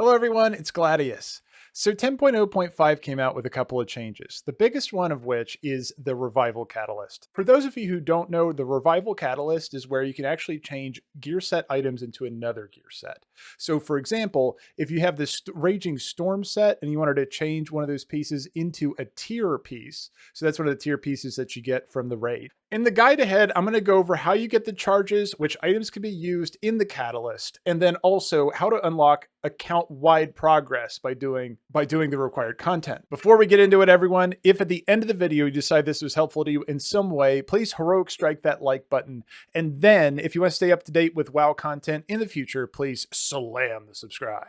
Hello everyone, it's Gladius. So 10.0.5 came out with a couple of changes, the biggest one of which is the Revival Catalyst. For those of you who don't know, the Revival Catalyst is where you can actually change gear set items into another gear set. So for example, if you have this Raging Storm set and you wanted to change one of those pieces into a tier piece, so that's one of the tier pieces that you get from the raid. In the guide ahead, I'm going to go over how you get the charges, which items can be used in the Catalyst, and then also how to unlock account-wide progress by doing the required content. Before we get into it, everyone, if at the end of the video you decide this was helpful to you in some way, please heroic strike that like button. And then, if you want to stay up to date with WoW content in the future, please slam the subscribe.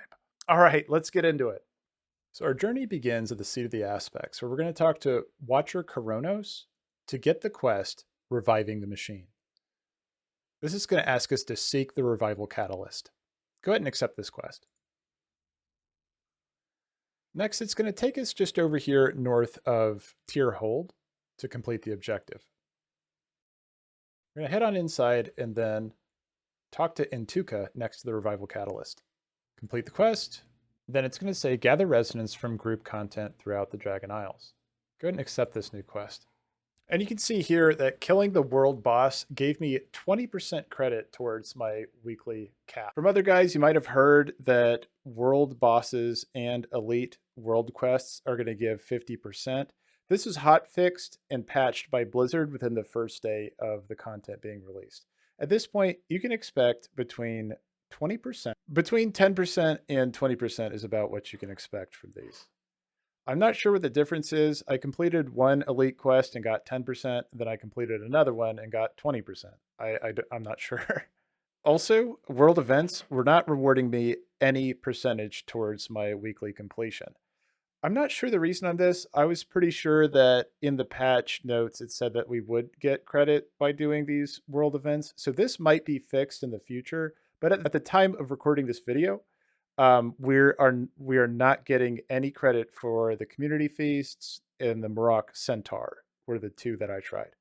All right, let's get into it. So our journey begins at the Seat of the Aspects, where we're going to talk to Watcher Koronos to get the quest Reviving the Machine. This is going to ask us to seek the Revival Catalyst. Go ahead and accept this quest. Next, it's going to take us just over here north of Tier Hold to complete the objective. We're going to head on inside and then talk to Entuka next to the Revival Catalyst. Complete the quest. Then it's going to say gather resonance from group content throughout the Dragon Isles. Go ahead and accept this new quest. And you can see here that killing the world boss gave me 20% credit towards my weekly cap. From other guys, you might have heard that world bosses and elite world quests are going to give 50%. This was hot fixed and patched by Blizzard within the first day of the content being released. At this point, you can expect between 20%. Between 10% and 20% is about what you can expect from these. I'm not sure what the difference is. I completed one elite quest and got 10%. Then I completed another one and got 20%. I'm not sure. Also, world events were not rewarding me any percentage towards my weekly completion. I'm not sure the reason on this. I was pretty sure that in the patch notes, it said that we would get credit by doing these world events. So this might be fixed in the future. But at the time of recording this video, we are not getting any credit for the community feasts and the Marok Centaur, were the two that I tried.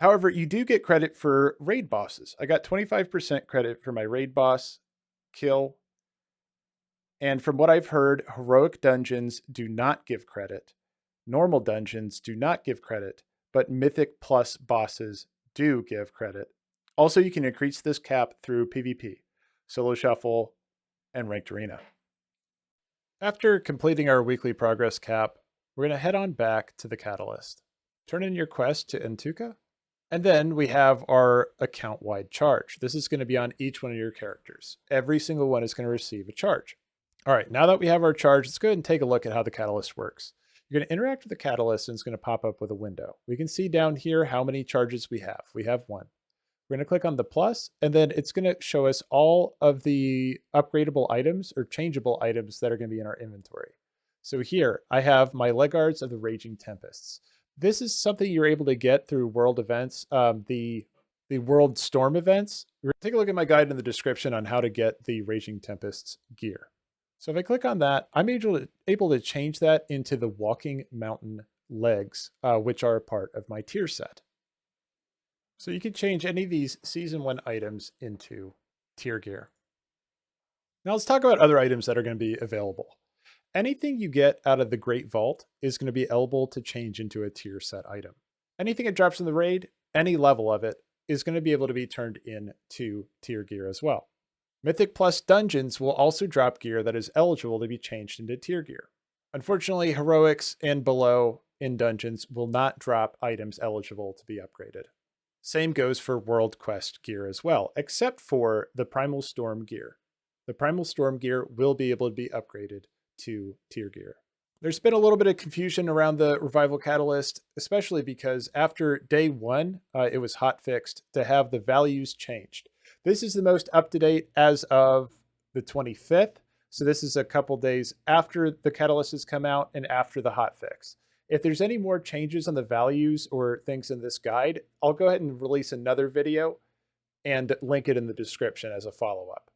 However, you do get credit for raid bosses. I got 25% credit for my raid boss kill. And from what I've heard, heroic dungeons do not give credit. Normal dungeons do not give credit, but Mythic Plus bosses do give credit. Also, you can increase this cap through PvP, solo shuffle, and ranked arena. After completing our weekly progress cap, we're going to head on back to the Catalyst. Turn in your quest to Entuka, and then we have our account-wide charge. This is going to be on each one of your characters. Every single one is going to receive a charge. All right, now that we have our charge, let's go ahead and take a look at how the Catalyst works. You're going to interact with the Catalyst, and it's going to pop up with a window. We can see down here how many charges we have. We have one. We're going to click on the plus, and then it's going to show us all of the upgradable items or changeable items that are going to be in our inventory. So here, I have my Legguards of the Raging Tempests. This is something you're able to get through world events, the World Storm events. We're going to take a look at my guide in the description on how to get the Raging Tempests gear. So if I click on that, I'm able to change that into the Walking Mountain legs, which are a part of my tier set. So you can change any of these Season 1 items into tier gear. Now let's talk about other items that are going to be available. Anything you get out of the Great Vault is going to be eligible to change into a tier set item. Anything that drops in the raid, any level of it, is going to be able to be turned into tier gear as well. Mythic Plus dungeons will also drop gear that is eligible to be changed into tier gear. Unfortunately, heroics and below in dungeons will not drop items eligible to be upgraded. Same goes for World Quest gear as well, except for the Primal Storm gear. The Primal Storm gear will be able to be upgraded to tier gear. There's been a little bit of confusion around the Revival Catalyst, especially because after day 1, it was hot fixed to have the values changed. This is the most up-to-date as of the 25th. So this is a couple days after the Catalyst has come out and after the hot fix. If there's any more changes on the values or things in this guide, I'll go ahead and release another video and link it in the description as a follow-up.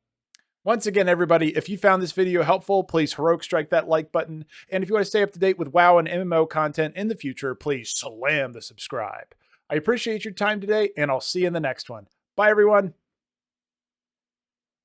Once again, everybody, if you found this video helpful, please heroic strike that like button. And if you want to stay up to date with WoW and MMO content in the future, please slam the subscribe. I appreciate your time today, and I'll see you in the next one. Bye, everyone.